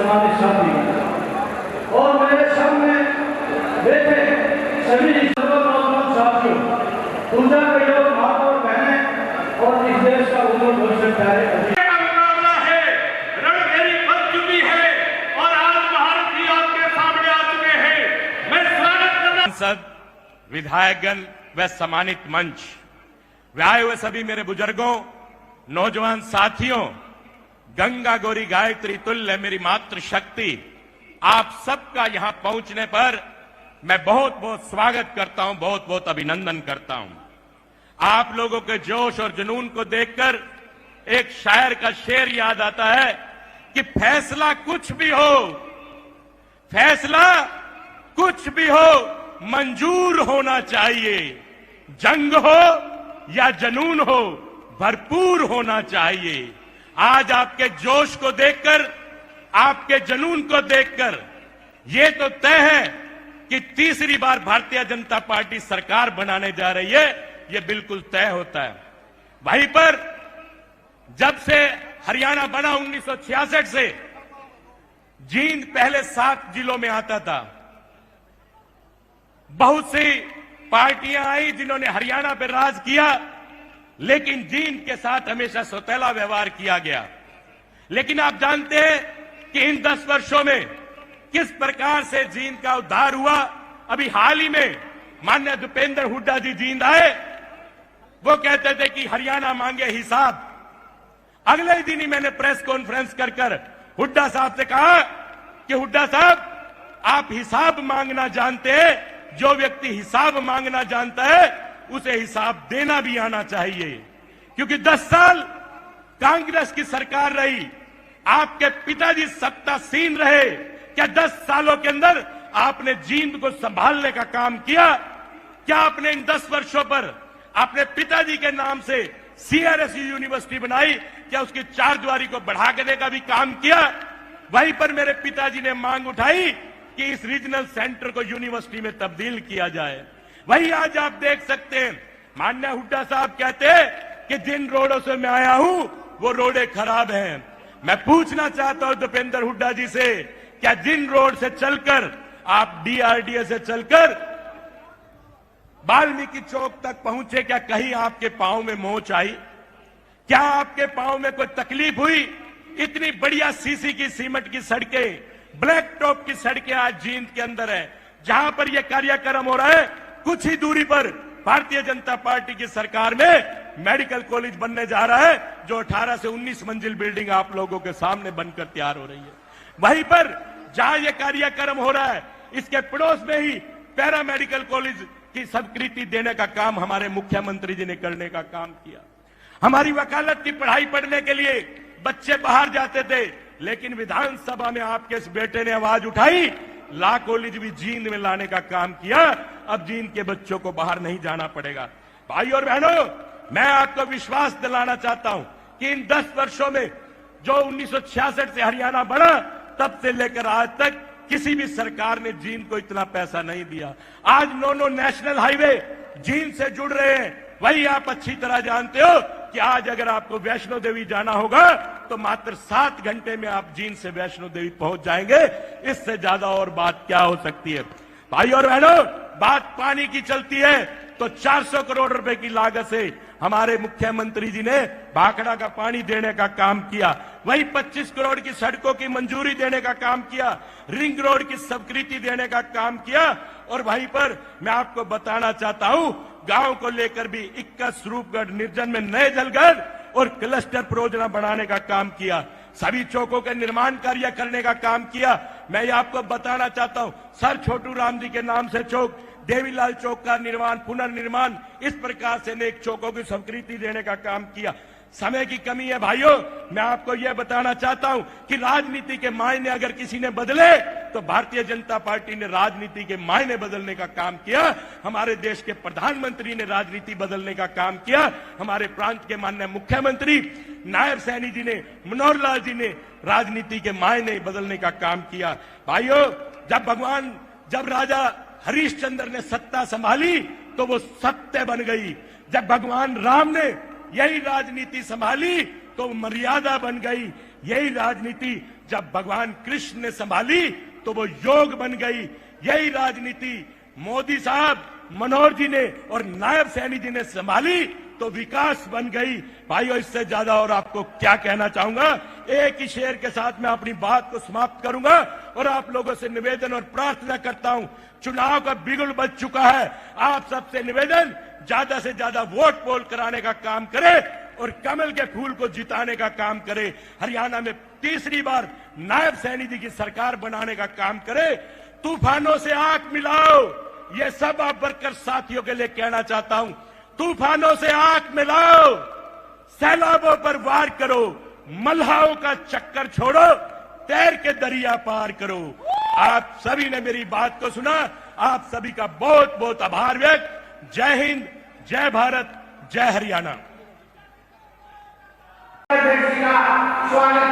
सम्मानित साथी और मेरे सामने बैठे सभी सर्वनौजवान साथियों, पूजा के योग माता और बहनें और इस देश का उज्जवल भविष्य प्यारे है। रणभेरी बन चुकी है और आज भारत भी आपके सामने आ चुके हैं। मैं स्वागत करना सांसद, विधायकगण व सम्मानित मंच व आए हुए सभी मेरे बुजुर्गों, नौजवान साथियों, गंगा गौरी गायत्री तुल्य मेरी मातृशक्ति, आप सबका यहां पहुंचने पर मैं बहुत बहुत स्वागत करता हूं, बहुत बहुत अभिनंदन करता हूं। आप लोगों के जोश और जुनून को देखकर एक शायर का शेर याद आता है कि फैसला कुछ भी हो, फैसला कुछ भी हो, मंजूर होना चाहिए। जंग हो या जुनून हो, भरपूर होना चाहिए। आज आपके जोश को देखकर, आपके जुनून को देखकर ये तो तय है कि तीसरी बार भारतीय जनता पार्टी सरकार बनाने जा रही है, ये बिल्कुल तय होता है। वहीं पर जब से हरियाणा बना 1966 से, जींद पहले 7 जिलों में आता था। बहुत सी पार्टियां आई जिन्होंने हरियाणा पर राज किया, लेकिन जींद के साथ हमेशा सौतेला व्यवहार किया गया। लेकिन आप जानते हैं कि इन 10 वर्षों में किस प्रकार से जींद का उद्धार हुआ। अभी हाल ही में माननीय भूपेंद्र हुड्डा जी जींद आए, वो कहते थे कि हरियाणा मांगे हिसाब। अगले दिन ही मैंने प्रेस कॉन्फ्रेंस कर हुड्डा साहब से कहा कि हुड्डा साहब, आप हिसाब मांगना जानते हैं, जो व्यक्ति हिसाब मांगना जानता है उसे हिसाब देना भी आना चाहिए। क्योंकि 10 साल कांग्रेस की सरकार रही, आपके पिताजी सत्तासीन रहे। क्या 10 सालों के अंदर आपने जींद को संभालने का काम किया? क्या आपने इन 10 वर्षों पर अपने पिताजी के नाम से CRSU यूनिवर्सिटी बनाई? क्या उसकी 4 दीवारी को बढ़ा देने का भी काम किया? वहीं पर मेरे पिताजी ने मांग उठाई कि इस रीजनल सेंटर को यूनिवर्सिटी में तब्दील किया जाए। वही आज आप देख सकते हैं, माननीय हुड्डा साहब कहते हैं कि जिन रोडों से मैं आया हूं वो रोडें खराब हैं। मैं पूछना चाहता हूं भूपेंद्र हुड्डा जी से, क्या जिन रोड से चलकर आप DRDA से चलकर वाल्मीकि चौक तक पहुंचे, क्या कहीं आपके पांव में मोच आई? क्या आपके पांव में कोई तकलीफ हुई? इतनी बढ़िया सीसी की सीमेंट की सड़कें, ब्लैक टॉप की सड़कें आज जींद के अंदर है। जहां पर यह कार्यक्रम हो रहा है, कुछ ही दूरी पर भारतीय जनता पार्टी की सरकार में मेडिकल कॉलेज बनने जा रहा है, जो 18 से 19 मंजिल बिल्डिंग आप लोगों के सामने बनकर तैयार हो रही है। वहीं पर जहां यह कार्यक्रम हो रहा है, इसके पड़ोस में ही पैरा मेडिकल कॉलेज की स्वीकृति देने का काम हमारे मुख्यमंत्री जी ने करने का काम किया। हमारी वकालत की पढ़ाई पढ़ने के लिए बच्चे बाहर जाते थे, लेकिन विधानसभा में आपके इस बेटे ने आवाज उठाई, लॉ कॉलेज भी जींद में लाने का काम किया। अब जींद के बच्चों को बाहर नहीं जाना पड़ेगा। भाई और बहनों, मैं आपको विश्वास दिलाना चाहता हूं कि इन 10 वर्षों में जो 1966 से हरियाणा बढ़ा, तब से लेकर आज तक किसी भी सरकार ने जींद को इतना पैसा नहीं दिया। आज 9 नेशनल हाईवे जींद से जुड़ रहे हैं। वही आप अच्छी तरह जानते हो कि आज अगर आपको वैष्णो देवी जाना होगा तो मात्र 7 घंटे में आप जींद से वैष्णो देवी पहुंच जाएंगे। इससे ज्यादा और बात क्या हो सकती है? भाई और बहनों, बात पानी की चलती है तो 400 करोड़ रुपए की लागत से हमारे मुख्यमंत्री जी ने भाखड़ा का पानी देने का काम किया। वही 25 करोड़ की सड़कों की मंजूरी देने का काम किया, रिंग रोड की स्वीकृति देने का काम किया। और वहीं पर मैं आपको बताना चाहता हूं, गांव को लेकर भी 21 रूपगढ़ निर्जन में नए जलघर और क्लस्टर परियोजना बनाने का काम किया। सभी चौकों के निर्माण कार्य करने का काम किया। मैं ये आपको बताना चाहता हूं, सर छोटू राम जी के नाम से चौक, देवीलाल चौक का निर्माण, पुनर्निर्माण, इस प्रकार से अनेक चौकों की स्वीकृति देने का काम किया। समय की कमी है भाइयों, मैं आपको यह बताना चाहता हूं कि राजनीति के मायने अगर किसी ने बदले तो भारतीय जनता पार्टी ने राजनीति के मायने बदलने का काम किया। हमारे देश के प्रधानमंत्री ने राजनीति बदलने का काम किया। हमारे प्रांत के माननीय मुख्यमंत्री नायब सैनी जी ने, मनोहर लाल जी ने राजनीति के मायने बदलने का काम किया। भाइयों, जब राजा हरिश्चंद्र ने सत्ता संभाली तो वो सत्य बन गई। जब भगवान राम ने यही राजनीति संभाली तो मर्यादा बन गई। यही राजनीति जब भगवान कृष्ण ने संभाली तो वो योग बन गई। यही राजनीति मोदी साहब, मनोहर जी ने और नायब सैनी जी ने संभाली तो विकास बन गई। भाइयों, इससे ज्यादा और आपको क्या कहना चाहूंगा। एक ही शेर के साथ मैं अपनी बात को समाप्त करूंगा और आप लोगों से निवेदन और प्रार्थना करता हूं। चुनाव का बिगुल बज चुका है। आप सबसे निवेदन, ज्यादा से ज्यादा वोट पोल कराने का काम करें और कमल के फूल को जिताने का काम करें। हरियाणा में तीसरी बार नायब सैनी जी की सरकार बनाने का काम करें। तूफानों से आंख मिलाओ, ये सब आप वर्कर साथियों के लिए कहना चाहता हूं। तूफानों से आंख मिलाओ, सैलाबों पर वार करो, मल्हाओं का चक्कर छोड़ो, तैर के दरिया पार करो। आप सभी ने मेरी बात को सुना, आप सभी का बहुत बहुत आभार व्यक्त। जय हिंद, जय भारत, जय हरियाणा। स्वागत